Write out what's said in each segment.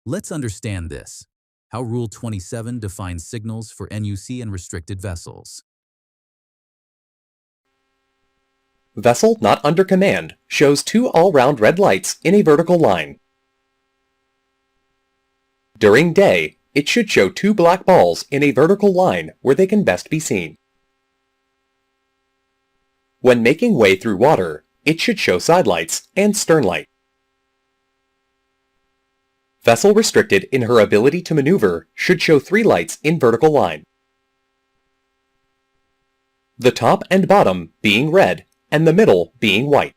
Let's understand this. How Rule 27 defines signals for NUC and restricted vessels. Vessel not under command shows two all-round red lights in a vertical line. During day, it should show two black balls in a vertical line where they can best be seen. When making way through water, it should show side lights and stern light. Vessel restricted in her ability to maneuver should show three lights in vertical line. The top and bottom being red and the middle being white.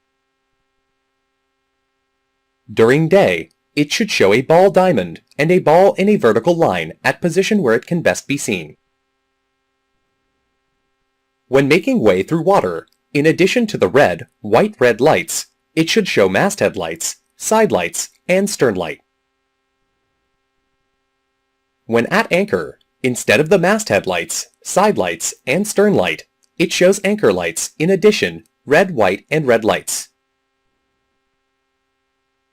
During day, it should show a ball diamond and a ball in a vertical line at position where it can best be seen. When making way through water, in addition to the red, white-red lights, it should show masthead lights, side lights, and stern light. When at anchor, instead of the masthead lights, side lights, and stern light, it shows anchor lights in addition, red, white, and red lights.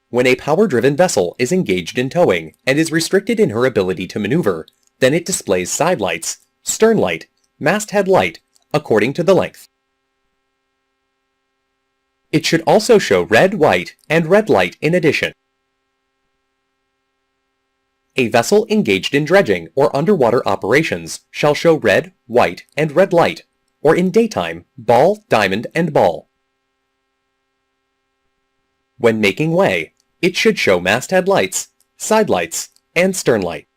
When a power-driven vessel is engaged in towing and is restricted in her ability to maneuver, then it displays side lights, stern light, masthead light, according to the length. It should also show red, white, and red light in addition. A vessel engaged in dredging or underwater operations shall show red, white, and red light, or in daytime, ball, diamond, and ball. When making way, it should show masthead lights, side lights, and stern light.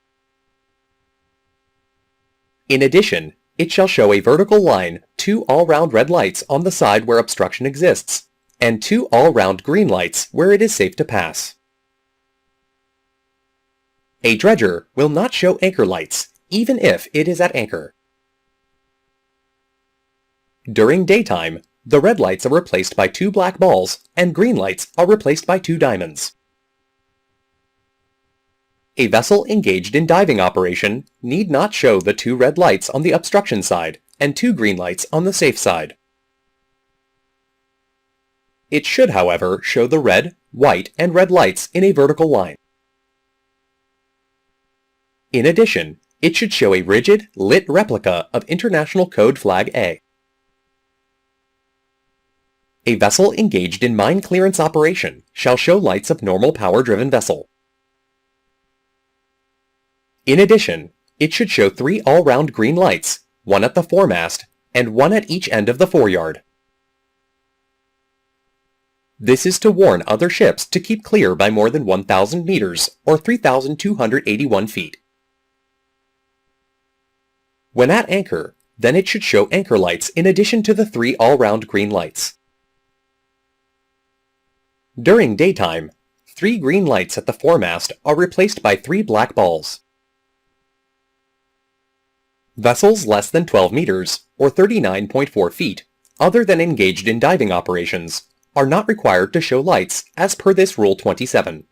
In addition, it shall show a vertical line, two all-round red lights on the side where obstruction exists, and two all-round green lights where it is safe to pass. A dredger will not show anchor lights, even if it is at anchor. During daytime, the red lights are replaced by two black balls, and green lights are replaced by two diamonds. A vessel engaged in diving operation need not show the two red lights on the obstruction side and two green lights on the safe side. It should, however, show the red, white, and red lights in a vertical line. In addition, it should show a rigid, lit replica of International Code Flag A. A vessel engaged in mine clearance operation shall show lights of normal power-driven vessel. In addition, it should show three all-round green lights, one at the foremast and one at each end of the foreyard. This is to warn other ships to keep clear by more than 1,000 meters or 3,281 feet. When at anchor, then it should show anchor lights in addition to the three all-round green lights. During daytime, three green lights at the foremast are replaced by three black balls. Vessels less than 12 meters, or 39.4 feet, other than engaged in diving operations, are not required to show lights as per this Rule 27.